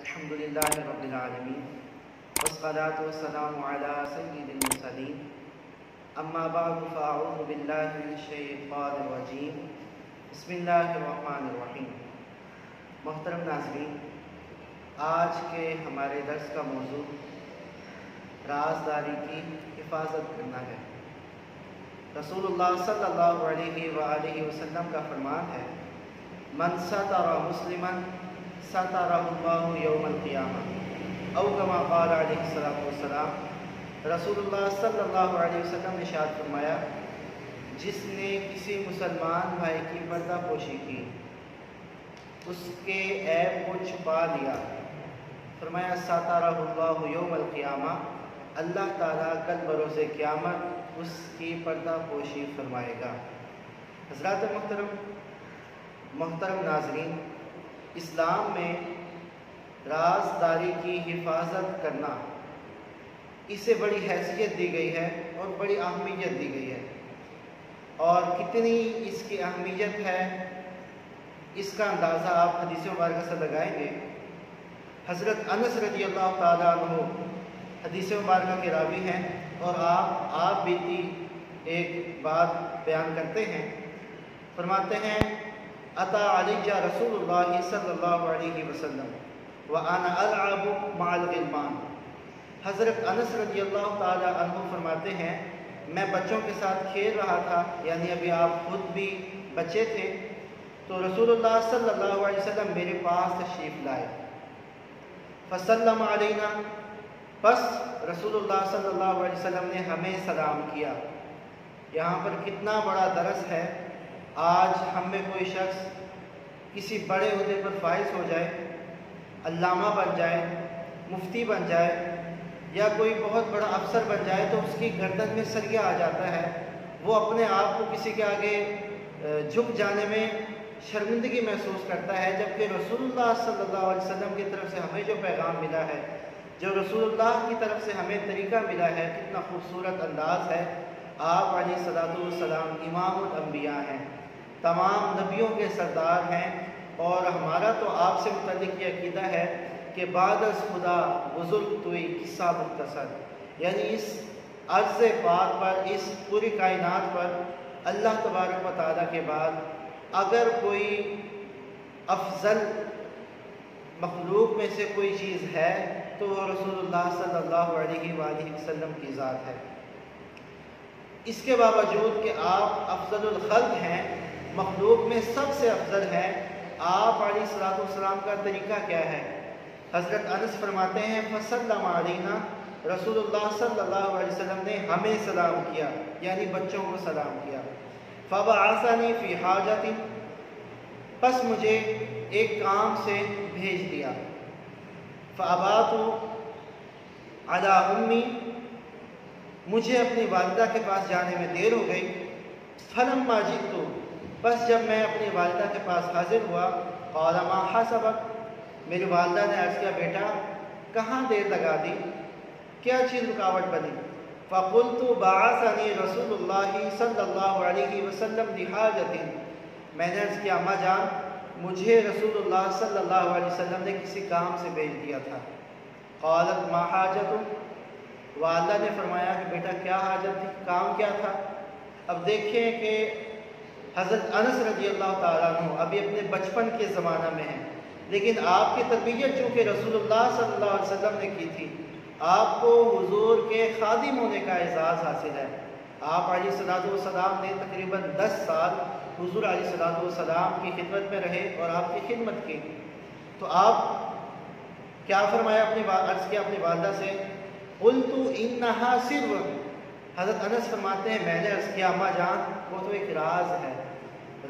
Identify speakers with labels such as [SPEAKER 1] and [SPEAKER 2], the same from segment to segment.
[SPEAKER 1] अल्हम्दुलिल्लाहि रब्बिल आलमीन वस्सलातु वस्सलामु अला सय्यिदिल मुरसलीन अम्मा बअदु फ़अऊज़ु बिल्लाहि मिनश शैतानिर रजीम बिस्मिल्लाहिर रहमानिर रहीम। मोहतरम नाज़रीन, आज के हमारे दर्स का मौजू राज़दारी की हिफाजत करना है। रसूलुल्लाह सल्लल्लाहु अलैहि वसल्लम का फरमान है, मन सतरा मुस्लिमन सतरहुल्लाहु यौमल क़ियामह औ कमा क़ाल अलैहि सल्लतु वस्सलाम। रसूलुल्लाह सल्लल्लाहु अलैहि वसल्लम ने इरशाद फरमाया, जिसने किसी मुसलमान भाई की पर्दा पोशी की, उसके ऐब को छुपा लिया, फरमाया सतरहुल्लाहु यौमल क़ियामह, अल्लाह ताला कल बरोज़े क़यामत उसकी पर्दा पोशी फरमाएगा। हज़रात मोहतरम नाज़रीन, इस्लाम में राज़दारी की हिफाजत करना, इसे बड़ी हैसियत दी गई है और बड़ी अहमियत दी गई है। और कितनी इसकी अहमियत है, इसका अंदाज़ा आप हदीस मुबारक से लगाएंगे। हज़रत अनस रज़ियल्लाहु ताला अन्हु हदीस मुबारक के रावी हैं और आप बीती एक बात बयान करते हैं। फरमाते हैं, अता अलिया रसूलुल्लाह सल्लल्लाहु अलैहि वसल्लम व अना अलअबु मअल गिलमान। हज़रत अनस रज़ियल्लाहु ताला अन्हु फरमाते हैं, मैं बच्चों के साथ खेल रहा था, यानी अभी आप खुद भी बच्चे थे, तो रसूलुल्लाह सल्लल्लाहु अलैहि वसल्लम मेरे पास तशरीफ़ लाए। फसल्लम अलैना, बस रसूलुल्लाह सल्लल्लाहु अलैहि वसल्लम ने हमें सलाम किया। यहाँ पर कितना बड़ा दरस है। आज हम में कोई शख्स किसी बड़े ओहदे पर फाइज हो जाए, अल्लामा बन जाए, मुफ्ती बन जाए या कोई बहुत बड़ा अफसर बन जाए, तो उसकी गर्दन में सरिया आ जाता है। वो अपने आप को किसी के आगे झुक जाने में शर्मिंदगी महसूस करता है, जबकि रसूलुल्लाह सल्लल्लाहु अलैहि वसल्लम की तरफ से हमें जो पैगाम मिला है, जो रसूलुल्लाह की तरफ से हमें तरीक़ा मिला है, कितना खूबसूरत अंदाज़ है। आप अलैहिस्सलातु वस्सलाम इमामुल अंबिया हैं, तमाम नबियों के सरदार हैं, और हमारा तो आपसे मुतल्लिक़ ये अक़ीदा है कि बादस खुदा बुज़ुर्ग तुई किस्सा मुख्तसर, यानी इस अर्ज़ पाक पर, इस पूरी कायनात पर अल्लाह तबारक व तआला के बाद अगर कोई अफजल मखलूक में से कोई चीज़ है तो वह रसूलुल्लाह सल्लल्लाहु अलैहि वसल्लम की ज़ात है। इसके बावजूद कि आप अफजलुल खल्क़ हैं, मखलूक में सबसे अफजल है, आप अलैहिस्सलातु वस्सलाम का तरीक़ा क्या है? हज़रत अनस फरमाते हैं, फसल्लम अलैना, रसूलुल्लाह सल्लल्लाहु अलैहि वसल्लम ने हमें सलाम किया, यानी बच्चों को सलाम किया। फ़बअसनी फ़ी हाजतिन, बस मुझे एक काम से भेज दिया। फ़अबातु अला उम्मी, मुझे अपनी वालिदा के पास जाने में देर हो गई। फलम्मा जितु, बस जब मैं अपनी वालिदा के पास हाजिर हुआ, क़ाल मा हसबक, मेरी वालिदा ने अर्ज़ किया, बेटा कहाँ देर लगा दी, क्या चीज़ रुकावट बनी? फ़क़ुल्तु बअसनी रसूलुल्लाह सल्लल्लाहु अलैहि वसल्लम लिहाजतिन, मैंने अर्ज़ किया, अम्मा जान, मुझे रसूलुल्लाह सल्लल्लाहु अलैहि वसल्लम ने किसी काम से भेज दिया था। क़ालत मा हाजतुक, वालिदा ने फरमाया कि बेटा क्या हाजत थी, काम क्या था? अब देखें कि हज़रत अनस रज़ियल्लाहु ताला अन्हु अभी अपने बचपन के ज़माना में हैं, लेकिन आपकी तरबियत चूँकि रसूलुल्लाह सल्लल्लाहु अलैहि वसल्लम ने की थी, आपको हुजूर के खादिम होने का एजाज़ हासिल है। आप अलैहिस्सलातु वस्सलाम ने तकरीबन 10 साल हुजूर अलैहिस्सलातु वस्सलाम की खिदमत में रहे और आपकी खिदमत की। तो आप क्या फरमाया, अर्ज़ किया अपनी वालिदा से, क़ुल्तु इन्नहा सिर्र, हज़रत अनस फरमाते हैं, मैंने अर्ज़ किया, अम्मा जान वो तो एक राज है,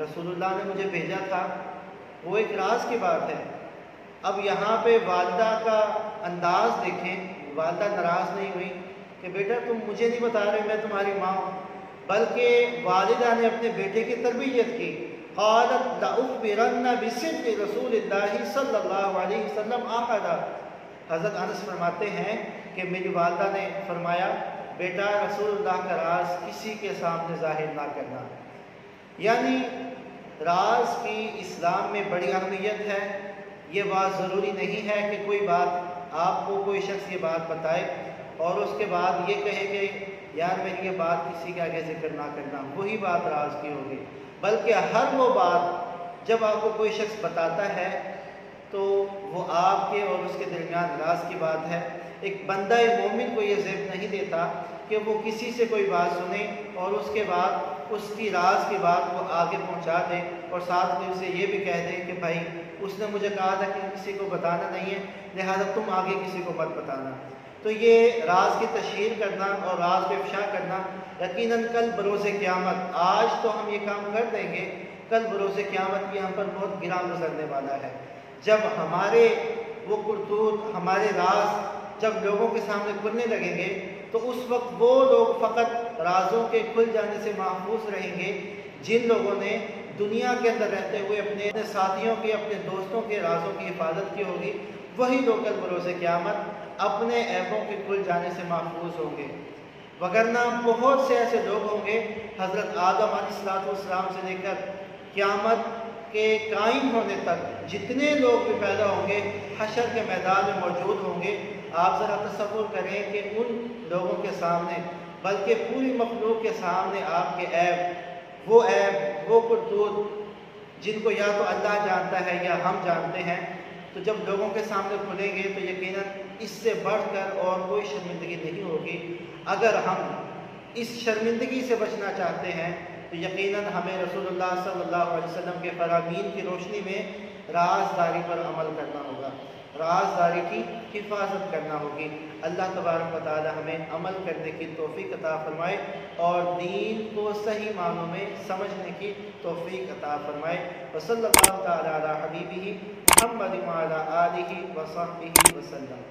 [SPEAKER 1] रसूलुल्लाह ने मुझे भेजा था, वो एक राज की बात है। अब यहाँ पे वालिदा का अंदाज़ देखें, वालिदा नाराज़ नहीं हुई कि बेटा तुम मुझे नहीं बता रहे, मैं तुम्हारी माँ हूँ, बल्कि वालिदा ने अपने बेटे की तरबियत की। क़ालत लउख़बिरन्ना बिसिद्क़ि रसूलिल्लाहि सल्लल्लाहु अलैहि वसल्लम अहदा, हज़रत अनस फरमाते हैं कि मेरी वालिदा ने फरमाया, बेटा रसूलुल्लाह का राज किसी के सामने ज़ाहिर ना करना। यानी राज की इस्लाम में बड़ी अहमियत है। یہ بات ضروری نہیں ہے کہ کوئی بات آپ کو کوئی شخص یہ بات بتائے اور اس کے بعد یہ کہے کہ یار میری یہ بات کسی کے آگے ذکر نہ کرنا، وہی بات راز کی ہوگی، بلکہ ہر وہ بات جب آپ کو کوئی شخص بتاتا ہے تو وہ آپ کے اور اس کے درمیان راز کی بات ہے۔ ایک بندہ مومن کو یہ زیب نہیں دیتا کہ وہ کسی سے کوئی بات سنے اور اس کے بعد اس کی راز کی بات وہ آگے پہنچا دے اور ساتھ میں اسے یہ بھی کہہ دے کہ بھائی اس نے مجھے کہا تھا کہ کسی کو بتانا نہیں ہے، لہذا تم آگے کسی کو مت بتانا۔ تو یہ راز کی تشہیر کرنا اور راز کو افشا کرنا یقیناً کل بروز قیامت، آج تو ہم یہ کام کر دیں گے، کل بروز قیامت بھی ہم پر بہت گراں گزرنے والا ہے، جب ہمارے وہ کرتوت، ہمارے راز جب لوگوں کے سامنے کھلنے لگیں گے تو اس وقت وہ لوگ فقط رازوں کے کھل جانے سے محفوظ رہیں گے جن لوگوں نے دنیا کے اندر رہتے ہوئے اپنے ساتھیوں کی، اپنے دوستوں کے رازوں کی حفاظت کی ہوگی، وہی لوگ کل بروز قیامت اپنے عیبوں کے کھل جانے سے محفوظ ہوں گے۔ وگرنہ بہت سے ایسے لوگ ہوں گے، حضرت آدم علیہ السلام سے لے کر قیامت کے قائم ہونے تک جتنے لوگ بھی پیدا ہوں گے حشر کے میدان میں موجود ہوں گے، آپ ذرا تصور کریں کہ ان لوگوں کے سامنے بلکہ پوری مخلوق کے سامنے آپ کے عیب، وہ کرتوت جن کو یا تو اللہ جانتا ہے یا ہم جانتے ہیں، تو جب لوگوں کے سامنے کھلیں گے تو یقیناً اس سے بڑھ کر اور کوئی شرمندگی نہیں ہوگی۔ اگر ہم اس شرمندگی سے بچنا چاہتے ہیں تو یقیناً ہمیں رسول اللہ صلی اللہ علیہ وسلم کے فرامین کی روشنی میں رازداری پر عمل کرنا ہوگا، رازداری کی حفاظت کرنا ہوگی۔ اللہ تبارک و تعالی ہمیں عمل کرنے کی توفیق عطا فرمائے اور دین کو صحیح معنوں میں سمجھنے کی توفیق عطا فرمائے۔ وصلی اللہ تعالی علی حبیبہ محمد وعلی آلہ وصحبہ وسلم۔